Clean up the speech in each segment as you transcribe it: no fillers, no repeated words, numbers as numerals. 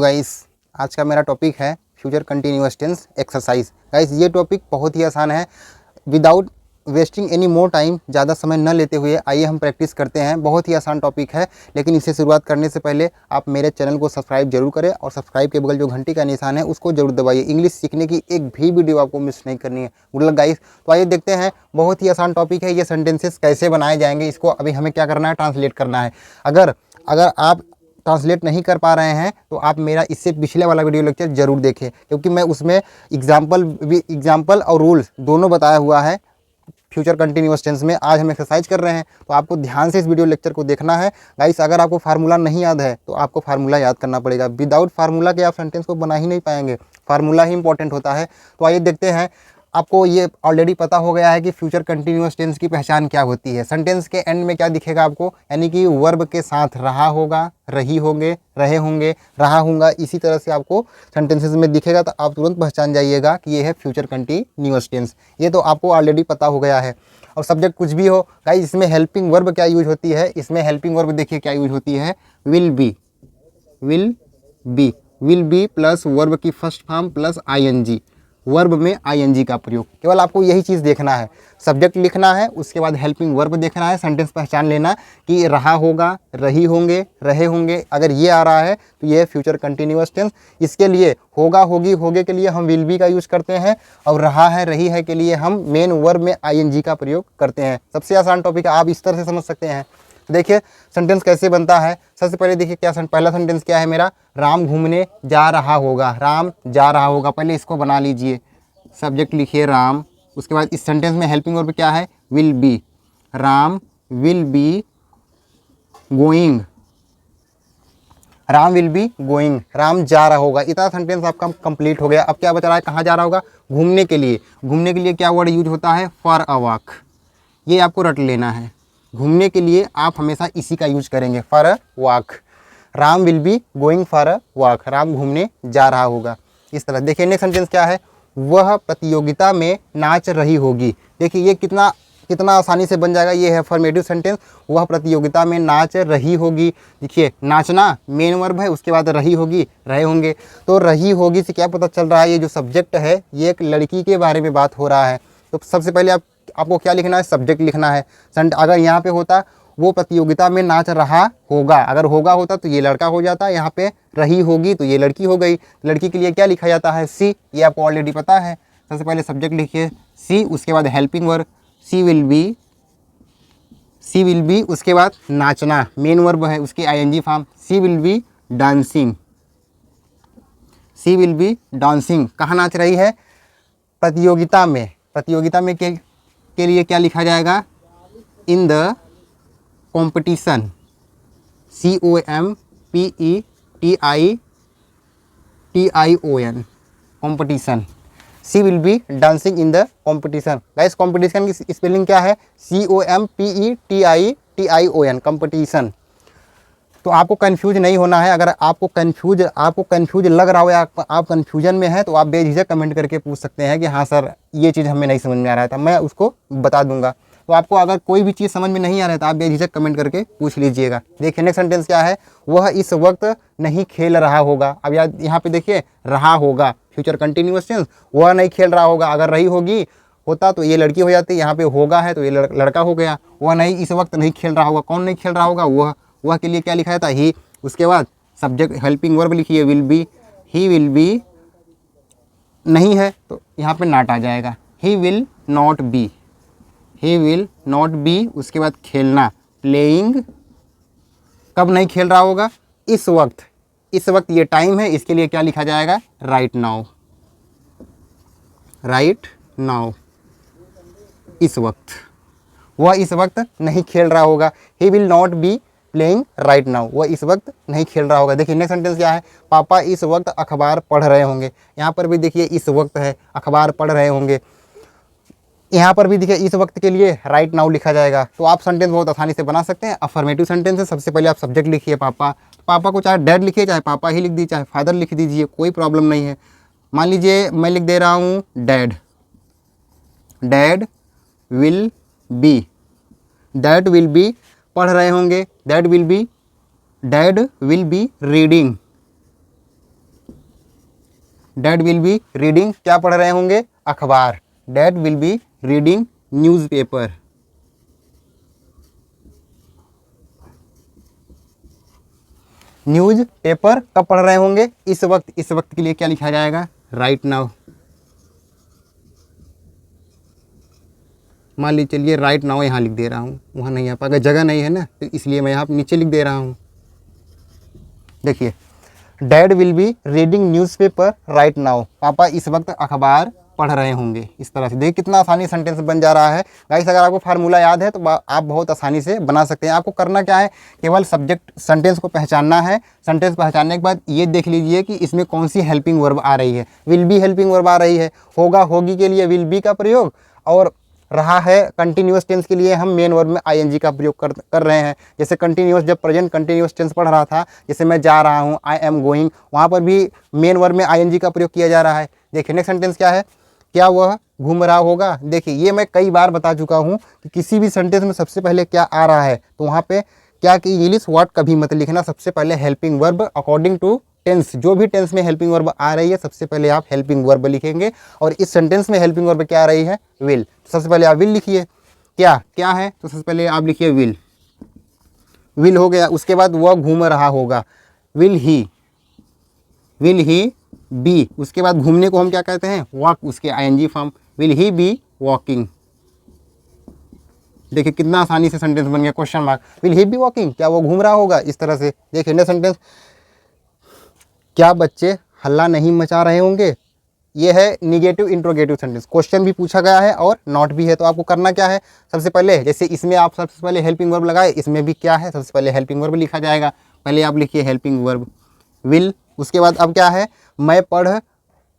Guys, आज का मेरा टॉपिक है future continuous tense exercise. Guys ये टॉपिक बहुत ही आसान है। Without wasting any more time, ज़्यादा समय न लेते हुए आइए हम प्रैक्टिस करते हैं। बहुत ही आसान टॉपिक है, लेकिन इसे शुरुआत करने से पहले आप मेरे चैनल को सब्सक्राइब जरूर करें और सब्सक्राइब के बगल जो घंटी का निशान है उसको जरूर दबाइए। इंग्लिश सीखने की एक भी वीडियो आपको मिस नहीं करनी है। Good luck guys. तो आइए देखते हैं, बहुत ही आसान टॉपिक है। ये सेंटेंसेस कैसे बनाए जाएंगे, इसको अभी हमें क्या करना है, ट्रांसलेट करना है। अगर आप ट्रांसलेट नहीं कर पा रहे हैं तो आप मेरा इससे पिछले वाला वीडियो लेक्चर जरूर देखें, क्योंकि मैं उसमें एग्जाम्पल और रूल्स दोनों बताया हुआ है फ्यूचर कंटिन्यूअस टेंस में। आज हम एक्सरसाइज कर रहे हैं, तो आपको ध्यान से इस वीडियो लेक्चर को देखना है। गाइस अगर आपको फार्मूला नहीं याद है तो आपको फार्मूला याद करना पड़ेगा। विदाउट फार्मूला के आप सेंटेंस को बना ही नहीं पाएंगे। फार्मूला ही इंपॉर्टेंट होता है। तो आइए देखते हैं। आपको ये ऑलरेडी पता हो गया है कि फ्यूचर कंटिन्यूअस टेंस की पहचान क्या होती है। सेंटेंस के एंड में क्या दिखेगा आपको, यानी कि वर्ब के साथ रहा होगा, रही होंगे, रहे होंगे, रहा होगा, इसी तरह से आपको सेंटेंसेस में दिखेगा। तो आप तुरंत पहचान जाइएगा कि ये है फ्यूचर कंटिन्यूअस टेंस। ये तो आपको ऑलरेडी पता हो गया है। और सब्जेक्ट कुछ भी हो गाइस, इसमें हेल्पिंग वर्ब क्या यूज होती है। इसमें हेल्पिंग वर्ब देखिए क्या यूज होती है, will be. Will be plus verb की first form plus ING. Verb में आईएनजी का प्रयोग। केवल आपको यही चीज़ देखना है, सब्जेक्ट लिखना है, उसके बाद हेल्पिंग वर्ब देखना है, सेंटेंस पहचान लेना कि रहा होगा, रही होंगे, रहे होंगे। अगर ये आ रहा है तो ये है फ्यूचर कंटिन्यूअस टेंस। इसके लिए होगा, होगी, होगे के लिए हम विल बी का यूज करते हैं, और रहा है, रही है के लिए हम मेन वर्ब में आईएनजी का प्रयोग करते हैं। सबसे आसान टॉपिक है, आप इस तरह से समझ सकते हैं। तो देखिए सेंटेंस कैसे बनता है। सबसे पहले देखिए क्या पहला सेंटेंस क्या है मेरा, राम घूमने जा रहा होगा। राम जा रहा होगा, पहले इसको बना लीजिए। सब्जेक्ट लिखिए राम, उसके बाद इस सेंटेंस में हेल्पिंग वर्ब क्या है, will B. Ram will be going. Ram will be going, Ram जा रहा होगा। इतना सेंटेंस आपका कंप्लीट हो गया। अब क्या बच रहा है, कहाँ जा रहा होगा, घूमने के लिए। घूमने के लिए क्या वर्ड यूज होता है, फॉर अ वॉक। ये आपको रट लेना है। घूमने के लिए आप हमेशा इसी का यूज करेंगे, for a walk. Ram will be going for a walk, Ram घूमने जा रहा होगा। इस तरह देखिए नेक्स्ट सेंटेंस क्या है, वह प्रतियोगिता में नाच रही होगी। देखिए ये कितना आसानी से बन जाएगा। ये है अफर्मेटिव सेंटेंस, वह प्रतियोगिता में नाच रही होगी। देखिए नाचना मेन वर्ब है, उसके बाद रही होगी, रहे होंगे। तो रही होगी से क्या पता चल रहा है, ये जो सब्जेक्ट है ये एक लड़की के बारे में बात हो रहा है। तो सबसे पहले आपको क्या लिखना है, सब्जेक्ट लिखना है। अगर यहाँ पे होता वो प्रतियोगिता में नाच रहा होगा, अगर होगा होता तो ये लड़का हो जाता। यहाँ पे रही होगी तो ये लड़की हो गई। लड़की के लिए क्या लिखा जाता है, सी। ये आपको ऑलरेडी पता है। सबसे पहले सब्जेक्ट लिखिए सी, उसके बाद helping verb she will be, उसके बाद नाचना मेन वर्ब है, उसकी ING form she will be dancing. She will be dancing, कहाँ नाच रही है, प्रतियोगिता में। प्रतियोगिता में के लिए क्या लिखा जाएगा, in the competition. COMPETITION competition. She will be dancing in the competition. Guys competition की स्पेलिंग क्या है, COMPETITION कॉम्पिटिशन। तो आपको कंफ्यूज नहीं होना है। अगर आपको कंफ्यूज लग रहा हो या आप कंफ्यूजन में है तो आप बेझिझक कमेंट करके पूछ सकते हैं कि हाँ सर ये चीज़ हमें नहीं समझ में आ रहा था, मैं उसको बता दूंगा। तो आपको अगर कोई भी चीज़ समझ में नहीं आ रहा है तो आप बेझिझक कमेंट करके पूछ लीजिएगा। देखिए नेक्स्ट सेंटेंस क्या है, वह इस वक्त नहीं खेल रहा होगा। अब यहाँ पे देखिए रहा होगा, फ्यूचर कंटिन्यूअस टेंस, वह नहीं खेल रहा होगा। अगर रही होगी होता तो ये लड़की हो जाती, यहाँ पे होगा है तो ये लड़का हो गया। वह नहीं इस वक्त नहीं खेल रहा होगा, कौन नहीं खेल रहा होगा, वह के लिए क्या लिखा जाता है, ही। उसके बाद सब्जेक्ट हेल्पिंग वर्ब लिखिए will be. He will be नहीं है तो यहाँ पे नॉट आ जाएगा, he will not be. He will not be, उसके बाद खेलना प्लेइंग। कब नहीं खेल रहा होगा, इस वक्त ये टाइम है, इसके लिए क्या लिखा जाएगा, राइट नाउ। राइट नाउ, इस वक्त। वह इस वक्त नहीं खेल रहा होगा, he will not be playing right now, वह इस वक्त नहीं खेल रहा होगा। देखिए नेक्स्ट सेंटेंस क्या है, पापा इस वक्त अखबार पढ़ रहे होंगे। यहाँ पर भी देखिए इस वक्त है, अखबार पढ़ रहे होंगे। यहाँ पर भी देखिए इस वक्त के लिए राइट नाउ लिखा जाएगा। तो आप सेंटेंस बहुत आसानी से बना सकते हैं। अफर्मेटिव सेंटेंस है। सबसे पहले आप सब्जेक्ट लिखिए पापा। पापा को चाहे डैड लिखिए, चाहे पापा ही लिख दीजिए, चाहे फादर लिख दीजिए, कोई प्रॉब्लम नहीं है। मान लीजिए मैं लिख दे रहा हूँ dad. Dad will be, dad will be पढ़ रहे होंगे, dad will be reading. Dad will be reading, क्या पढ़ रहे होंगे, अखबार। Dad will be reading newspaper. News paper कब पढ़ रहे होंगे, इस वक्त। इस वक्त के लिए क्या लिखा जाएगा, राइट नाउ। मान लीजिए चलिए राइट नाउ यहाँ लिख दे रहा हूँ, वहाँ नहीं आ पाएगा, जगह नहीं है ना, तो इसलिए मैं यहाँ नीचे लिख दे रहा हूँ। देखिए, dad will be reading newspaper right now, पापा इस वक्त अखबार पढ़ रहे होंगे। इस तरह से देखिए कितना आसानी सेंटेंस बन जा रहा है। गाइस अगर आपको फार्मूला याद है तो आप बहुत आसानी से बना सकते हैं। आपको करना क्या है, केवल सब्जेक्ट सेंटेंस को पहचानना है। सेंटेंस पहचानने के बाद ये देख लीजिए कि इसमें कौन सी हेल्पिंग वर्ब आ रही है। विल बी हेल्पिंग वर्ब आ रही है, होगा होगी के लिए विल बी का प्रयोग, और रहा है कंटिन्यूअस टेंस के लिए हम मेन वर्ब में आईएनजी का प्रयोग कर रहे हैं। जैसे कंटिन्यूअस, जब प्रेजेंट कंटिन्यूअस टेंस पढ़ रहा था, जैसे मैं जा रहा हूँ, आई एम गोइंग, वहाँ पर भी मेन वर्ब में आईएनजी का प्रयोग किया जा रहा है। देखिए नेक्स्ट सेंटेंस क्या है, क्या वह घूम रहा होगा। देखिए ये मैं कई बार बता चुका हूँ कि किसी भी सेंटेंस में सबसे पहले क्या आ रहा है, तो वहाँ पे क्या कि इंग्लिश वर्ड कभी मत लिखना, सबसे पहले helping verb according to tense. जो भी टेंस में हेल्पिंग वर्ब आ रही है सबसे पहले आप हेल्पिंग वर्ब लिखेंगे, और इस सेंटेंस में हेल्पिंग वर्ब क्या आ रही है, विल। सबसे पहले आप विल लिखिए, क्या क्या है, तो सबसे पहले आप लिखिए विल। विल हो गया, उसके बाद वह घूम रहा होगा, विल ही बी। उसके बाद घूमने को हम क्या कहते हैं, वॉक, उसके ING form, will he be walking. देखिए कितना आसानी से सेंटेंस बन गया, question mark, will he be walking, क्या वो घूम रहा होगा। इस तरह से देखिए नेक्स्ट सेंटेंस, क्या बच्चे हल्ला नहीं मचा रहे होंगे। ये है निगेटिव इंट्रोगेटिव सेंटेंस, क्वेश्चन भी पूछा गया है और नॉट भी है। तो आपको करना क्या है, सबसे पहले जैसे इसमें आप सबसे पहले हेल्पिंग वर्ब लगाए, इसमें भी क्या है, सबसे पहले हेल्पिंग वर्ब लिखा जाएगा। पहले आप लिखिए हेल्पिंग वर्ब विल, उसके बाद अब क्या है, मैं पढ़,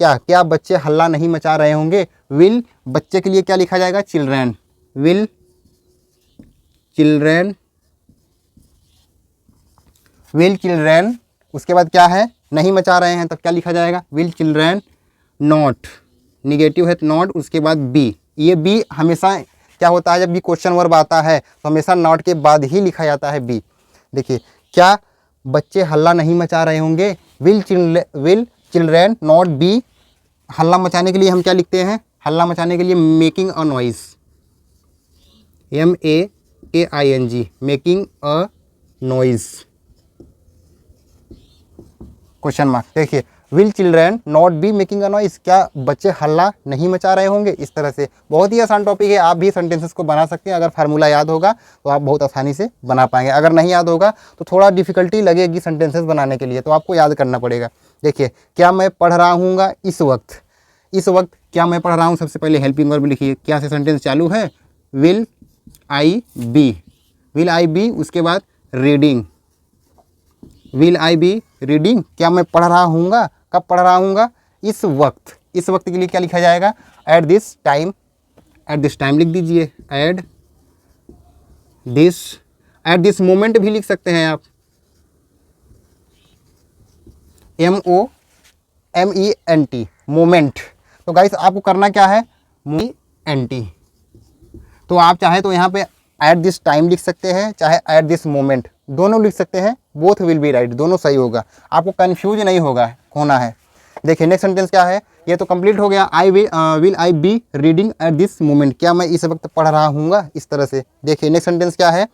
क्या बच्चे हल्ला नहीं मचा रहे होंगे। विल बच्चे के लिए क्या लिखा जाएगा, चिल्ड्रेन, विल चिल्ड्रेन। उसके बाद क्या है, नहीं मचा रहे हैं, तब क्या लिखा जाएगा, विल चिल्ड्रेन नॉट, निगेटिव है तो नॉट, उसके बाद बी। ये बी हमेशा क्या होता है, जब भी क्वेश्चन वर्ब आता है तो हमेशा नॉट के बाद ही लिखा जाता है बी। देखिए, क्या बच्चे हल्ला नहीं मचा रहे होंगे, विल चिल्ड्रेन नॉट बी। हल्ला मचाने के लिए हम क्या लिखते हैं, हल्ला मचाने के लिए making a noise, MAKING, making a noise, question mark. देखिए, will children not be making a noise, क्या बच्चे हल्ला नहीं मचा रहे होंगे। इस तरह से बहुत ही आसान टॉपिक है, आप भी सेंटेंसेस को बना सकते हैं। अगर फार्मूला याद होगा तो आप बहुत आसानी से बना पाएंगे, अगर नहीं याद होगा तो थोड़ा डिफिकल्टी लगेगी सेंटेंसेस बनाने के लिए, तो आपको याद करना पड़ेगा। देखिए, क्या मैं पढ़ रहा हूँगा इस वक्त, क्या मैं पढ़ रहा हूँ, सबसे पहले हेल्पिंग वर्ब लिखिए, क्या से सेंटेंस चालू है, विल आई बी, उसके बाद reading, will I be reading, क्या मैं पढ़ रहा हूँगा, कब पढ़ रहा हूँगा, इस वक्त। इस वक्त के लिए क्या लिखा जाएगा, एट दिस टाइम लिख दीजिए, एट दिस मोमेंट भी लिख सकते हैं आप, MOMENT, मोमेंट। तो गाइस आपको करना क्या है, MOMENT, तो आप चाहे तो यहाँ पे एट दिस टाइम लिख सकते हैं, चाहे एट दिस मोमेंट, दोनों लिख सकते हैं, बोथ विल बी राइट, दोनों सही होगा, आपको कंफ्यूज नहीं होना है। देखिए नेक्स्ट सेंटेंस क्या है, ये तो कंप्लीट हो गया, will I be reading at this moment, क्या मैं इस वक्त पढ़ रहा हूँगा। इस तरह से देखिए नेक्स्ट सेंटेंस क्या है,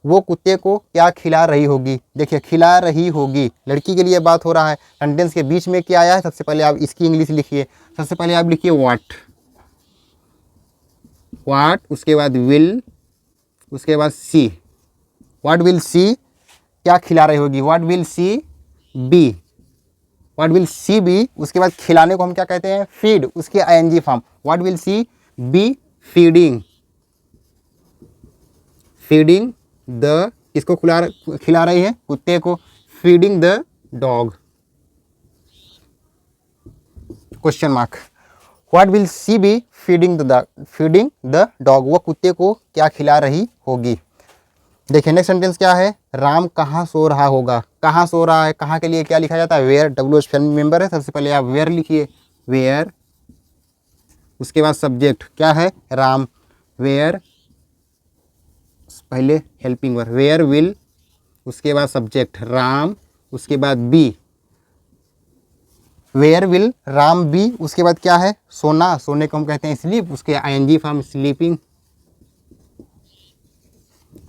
वो कुत्ते को क्या खिला रही होगी। देखिए खिला रही होगी, लड़की के लिए बात हो रहा है, सेंटेंस के बीच में क्या आया है, सबसे पहले आप इसकी इंग्लिश लिखिए। सबसे पहले आप लिखिए वाट, उसके बाद विल, उसके बाद सी, व्हाट विल सी, क्या खिला रही होगी, व्हाट विल सी बी, उसके बाद खिलाने को हम क्या कहते हैं, फीड, उसके ING form, what will she be feeding the, इसको खिला रही है, कुत्ते को, feeding the dog, question mark. What will she be feeding the dog, वो कुत्ते को क्या खिला रही होगी। देखिए नेक्स्ट सेंटेंस क्या है, राम कहाँ सो रहा होगा, कहाँ सो रहा है, कहाँ के लिए क्या लिखा जाता है, वेयर, WH फैमिली मेंबर है, सबसे पहले आप वेयर लिखिए, वेयर, उसके बाद सब्जेक्ट क्या है, राम, वेयर, पहले हेल्पिंग वर्ब वेयर विल, उसके बाद सब्जेक्ट राम, उसके बाद be, where will Ram be, उसके बाद क्या है, सोना, सोने को हम कहते हैं स्लीप, उसके ING form sleeping,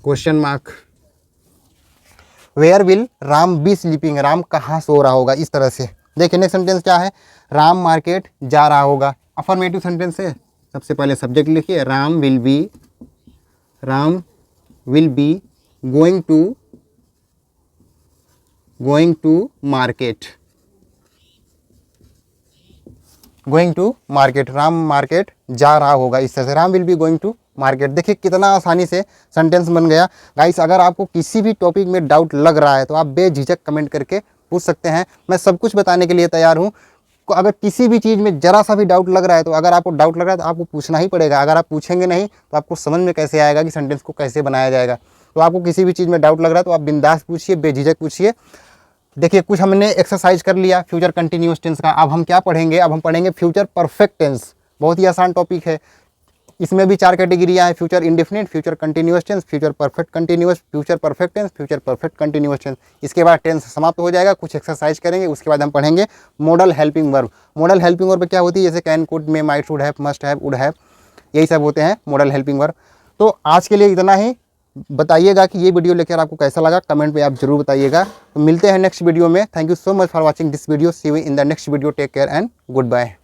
question mark. Where will Ram be sleeping, Ram कहाँ सो रहा होगा, इस तरह से। देखिए नेक्स्ट सेंटेंस क्या है, राम मार्केट जा रहा होगा, अफर्मेटिव सेंटेंस है। सबसे पहले सब्जेक्ट लिखिए, Ram will be going to market, Ram market जा रहा होगा, इस तरह से Ram will be going to market. देखिए कितना आसानी से सेंटेंस बन गया। गाइस अगर आपको किसी भी टॉपिक में डाउट लग रहा है तो आप बेझिझक कमेंट करके पूछ सकते हैं, मैं सब कुछ बताने के लिए तैयार हूँ। अगर किसी भी चीज़ में जरा सा भी डाउट लग रहा है तो अगर आपको डाउट लग रहा है तो आपको पूछना ही पड़ेगा। अगर आप पूछेंगे नहीं तो आपको समझ में कैसे आएगा कि सेंटेंस को कैसे बनाया जाएगा। तो आपको किसी भी चीज़ में डाउट लग रहा है तो आप बिंदास पूछिए, बेझिझक पूछिए। देखिए कुछ हमने एक्सरसाइज कर लिया फ्यूचर कंटिन्यूअस टेंस का। अब हम क्या पढ़ेंगे, अब हम पढ़ेंगे फ्यूचर परफेक्ट टेंस। बहुत ही आसान टॉपिक है। इसमें भी 4 कैटेगरियाँ हैं, future indefinite, future continuous tense, future perfect continuous, future perfect tense, future perfect continuous tense. इसके बाद टेंस समाप्त हो जाएगा, कुछ एक्सरसाइज करेंगे, उसके बाद हम पढ़ेंगे model helping verb. Model helping verb क्या होती है, जैसे can, could, may, might, should have, must have, would have, यही सब होते हैं मॉडल हेल्पिंग वर्ब। तो आज के लिए इतना ही। बताइएगा कि ये वीडियो लेकर आपको कैसा लगा, कमेंट में आप जरूर बताइएगा। तो मिलते हैं नेक्स्ट वीडियो में। Thank you so much for watching this video. See you in the next video. Take care and good bye.